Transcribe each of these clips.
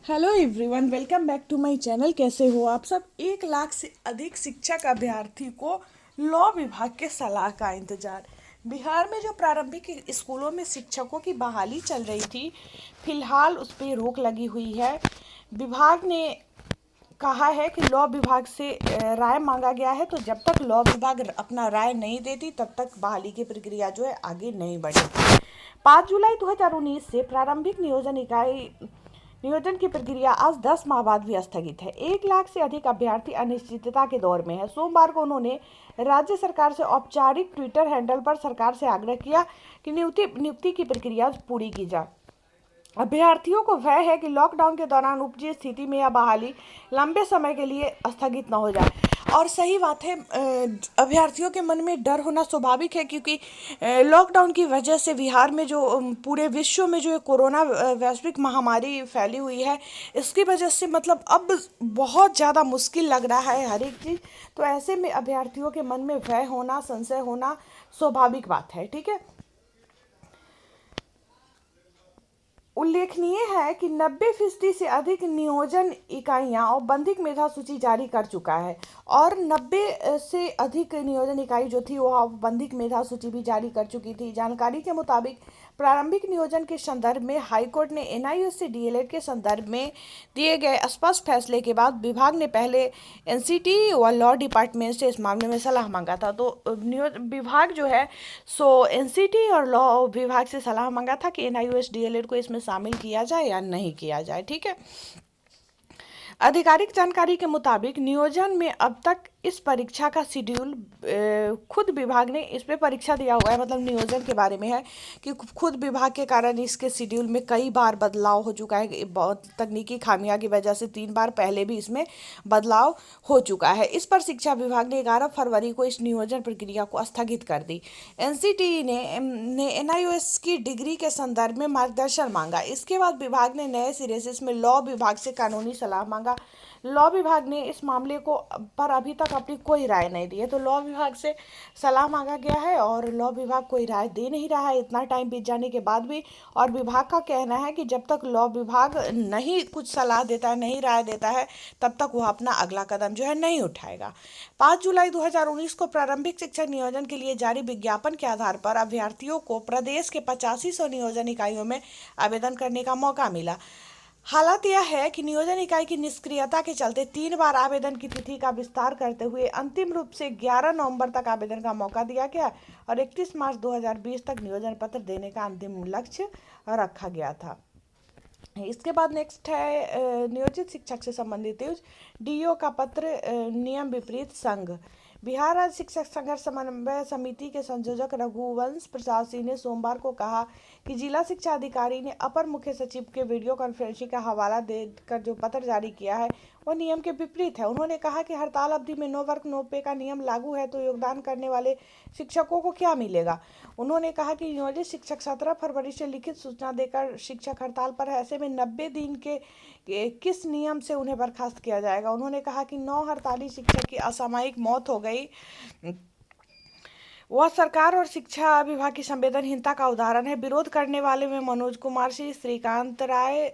Hello everyone, welcome back to my channel. कैसे हो आप सब। 1 लाख से अधिक शिक्षक अभ्यर्थी को लॉ विभाग के सलाह का इंतजार। बिहार में जो प्रारंभिक स्कूलों में शिक्षकों की बहाली चल रही थी, फिलहाल उस पर रोक लगी हुई है। विभाग ने कहा है कि लॉ विभाग से राय मांगा गया है, तो जब तक लॉ विभाग अपना राय नहीं देती तब तक बहाली की प्रक्रिया जो है आगे नहीं बढ़ेगी। 5 जुलाई 2019 से प्रारंभिक नियोजन की प्रक्रिया आज 10 माह बाद भी स्थगित है। 1 लाख से अधिक अभ्यर्थी अनिश्चितता के दौर में है। सोमवार को उन्होंने राज्य सरकार से औपचारिक ट्विटर हैंडल पर सरकार से आग्रह किया कि नियुक्ति की प्रक्रिया पूरी की जाए। अभ्यर्थियों को भय है कि लॉकडाउन के दौरान उपजी स्थिति में यह बहाली लंबे समय के लिए स्थगित न हो जाए। और सही बात है, अभ्यर्थियों के मन में डर होना स्वाभाविक है, क्योंकि लॉकडाउन की वजह से बिहार में जो पूरे विश्व में जो ये कोरोना वैश्विक महामारी फैली हुई है, इसकी वजह से मतलब अब बहुत ज़्यादा मुश्किल लग रहा है हर एक चीज़। तो ऐसे में अभ्यर्थियों के मन में भय होना, संशय होना स्वाभाविक बात है। ठीक है। उल्लेखनीय है कि 90% से अधिक नियोजन इकाइयां औपबंधिक मेधा सूची जारी कर चुका है, और 90 से अधिक नियोजन इकाई जो थी वो औपबंधिक मेधा सूची भी जारी कर चुकी थी। जानकारी के मुताबिक प्रारंभिक नियोजन के संदर्भ में हाईकोर्ट ने एनआईओएस से डीएलएड के संदर्भ में दिए गए स्पष्ट फैसले के बाद विभाग ने पहले एनसीटी व लॉ डिपार्टमेंट से इस मामले में सलाह मांगा था। तो विभाग जो है सो एनसीटी और लॉ विभाग से सलाह मांगा था कि एनआईओएस डीएलएड को इसमें शामिल किया जाए या नहीं किया जाए। ठीक है। आधिकारिक जानकारी के मुताबिक नियोजन में अब तक इस परीक्षा का शेड्यूल खुद विभाग ने इस पे परीक्षा दिया हुआ है, मतलब नियोजन के बारे में है कि खुद विभाग के कारण इसके शेड्यूल में कई बार बदलाव हो चुका है। बहुत तकनीकी खामियां की वजह से 3 बार पहले भी इसमें बदलाव हो चुका है। इस पर शिक्षा विभाग ने 11 फरवरी को इस नियोजन प्रक्रिया को स्थगित कर दी। एनसीटी ने एनआईओएस की डिग्री के संदर्भ में मार्गदर्शन मांगा। इसके बाद विभाग ने नए सिरे से इसमें लॉ विभाग से कानूनी सलाह मांगा। लॉ विभाग ने इस मामले को पर अभी तक अपनी कोई राय नहीं दी है। तो लॉ विभाग से सलाह मांगा गया है और लॉ विभाग कोई राय दे नहीं रहा है इतना टाइम बीत जाने के बाद भी। और विभाग का कहना है कि जब तक लॉ विभाग नहीं कुछ सलाह देता है, नहीं राय देता है, तब तक वह अपना अगला कदम जो है नहीं उठाएगा। 5 जुलाई 2019 को प्रारंभिक शिक्षक नियोजन के लिए जारी विज्ञापन के आधार पर अभ्यर्थियों को प्रदेश के 8500 नियोजन इकाइयों में आवेदन करने का मौका मिला। हालात यह है कि नियोजन इकाई की निष्क्रियता के चलते 3 बार आवेदन की तिथि का विस्तार करते हुए अंतिम रूप से 11 नवंबर तक आवेदन का मौका दिया गया और 31 मार्च 2020 तक नियोजन पत्र देने का अंतिम लक्ष्य रखा गया था। इसके बाद नेक्स्ट है नियोजित शिक्षक से संबंधित न्यूज। डीओ का पत्र नियम विपरीत संघ। बिहार राज्य शिक्षक संघर्ष समन्वय समिति के संयोजक रघुवंश प्रसाद सिंह ने सोमवार को कहा कि जिला शिक्षा अधिकारी ने अपर मुख्य सचिव के वीडियो कॉन्फ्रेंसिंग का हवाला देकर जो पत्र जारी किया है वह नियम के विपरीत है। उन्होंने कहा कि हड़ताल अवधि में नो वर्क नो पे का नियम लागू है, तो योगदान करने वाले शिक्षकों को क्या मिलेगा। उन्होंने कहा कि नियोजित शिक्षक 17 फरवरी से लिखित सूचना देकर शिक्षक हड़ताल पर है, ऐसे में 90 दिन के किस नियम से उन्हें बर्खास्त किया जाएगा। उन्होंने कहा कि 9 हड़ताली शिक्षक की असामयिक मौत हो गई, वह सरकार और शिक्षा विभाग की संवेदनहीनता का उदाहरण है। विरोध करने वाले में मनोज कुमार सिंह, श्रीकांत राय,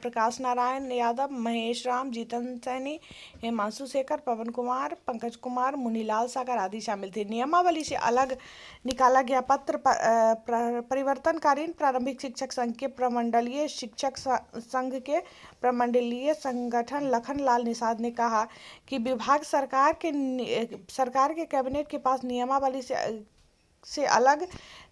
प्रकाश नारायण यादव, महेश राम, जीतन सैनी, हिमांशु शेखर, पवन कुमार, पंकज कुमार, मुनीलाल सागर आदि शामिल थे। नियमावली से अलग निकाला गया पत्र परिवर्तनकालीन प्रारंभिक शिक्षक संघ के प्रमंडलीय शिक्षक संघ के प्रमंडलीय संगठन लखनलाल निषाद ने कहा कि विभाग सरकार के कैबिनेट के पास नियमावली से अलग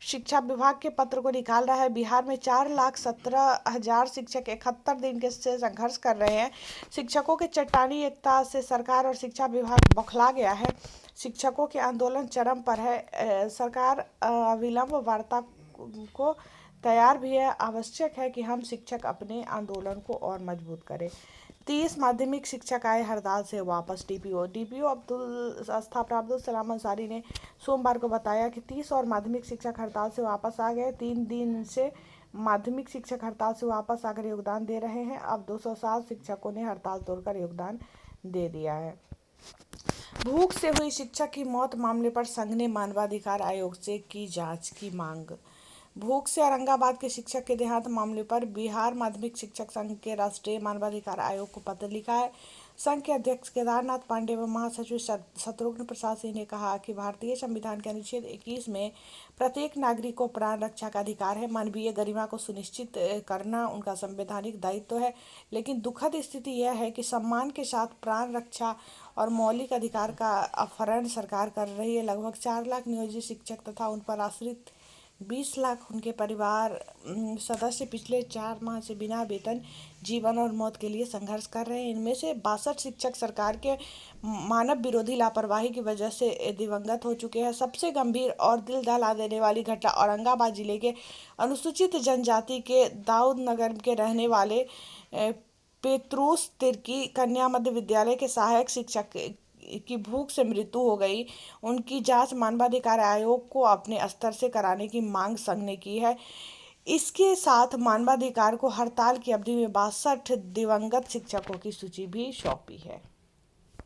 शिक्षा विभाग के पत्र को निकाल रहा है। बिहार में 4,17,000 शिक्षक 71 दिन के से संघर्ष कर रहे हैं। शिक्षकों के चट्टानी एकता से सरकार और शिक्षा विभाग बौखला गया है। शिक्षकों के आंदोलन चरम पर है। सरकार अविलंब वार्ता को तैयार भी है। आवश्यक है कि हम शिक्षक अपने आंदोलन को और मजबूत करें। 30 माध्यमिक शिक्षक आए हड़ताल से वापस। डीपीओ अब्दुल सलाम अंसारी ने सोमवार को बताया कि 30 और माध्यमिक शिक्षक हड़ताल से वापस आ गए। 3 दिन से माध्यमिक शिक्षक हड़ताल से वापस आकर योगदान दे रहे हैं। अब 207 शिक्षकों ने हड़ताल तोड़कर योगदान दे दिया है। भूख से हुई शिक्षक की मौत मामले पर संघ ने मानवाधिकार आयोग से की जांच की मांग। भूख से औरंगाबाद के शिक्षक के देहांत मामले पर बिहार माध्यमिक शिक्षक संघ के राष्ट्रीय मानवाधिकार आयोग को पत्र लिखा है। संघ के अध्यक्ष केदारनाथ पांडे व महासचिव शत्रुघ्न प्रसाद सिंह ने कहा कि भारतीय संविधान के अनुच्छेद 21 में प्रत्येक नागरिक को प्राण रक्षा का अधिकार है। मानवीय गरिमा को सुनिश्चित करना उनका संवैधानिक दायित्व है, लेकिन दुखद स्थिति यह है कि सम्मान के साथ प्राण रक्षा और मौलिक अधिकार का अपहरण सरकार कर रही है। लगभग 4 लाख नियोजित शिक्षक तथा उन पर आश्रित 20 लाख उनके परिवार सदस्य पिछले 4 माह से बिना वेतन जीवन और मौत के लिए संघर्ष कर रहे हैं। इनमें से 62 शिक्षक सरकार के मानव विरोधी लापरवाही की वजह से दिवंगत हो चुके हैं। सबसे गंभीर और दिल दहला देने वाली घटना औरंगाबाद जिले के अनुसूचित जनजाति के दाऊद नगर के रहने वाले पेत्रूस तिर्की कन्या मध्य विद्यालय के सहायक शिक्षक की भूख से मृत्यु हो गई। उनकी जांच मानवाधिकार आयोग को अपने स्तर से कराने की मांग संघ ने की है। इसके साथ मानवाधिकार को हड़ताल की अवधि में 62 दिवंगत शिक्षकों की सूची भी सौंपी है।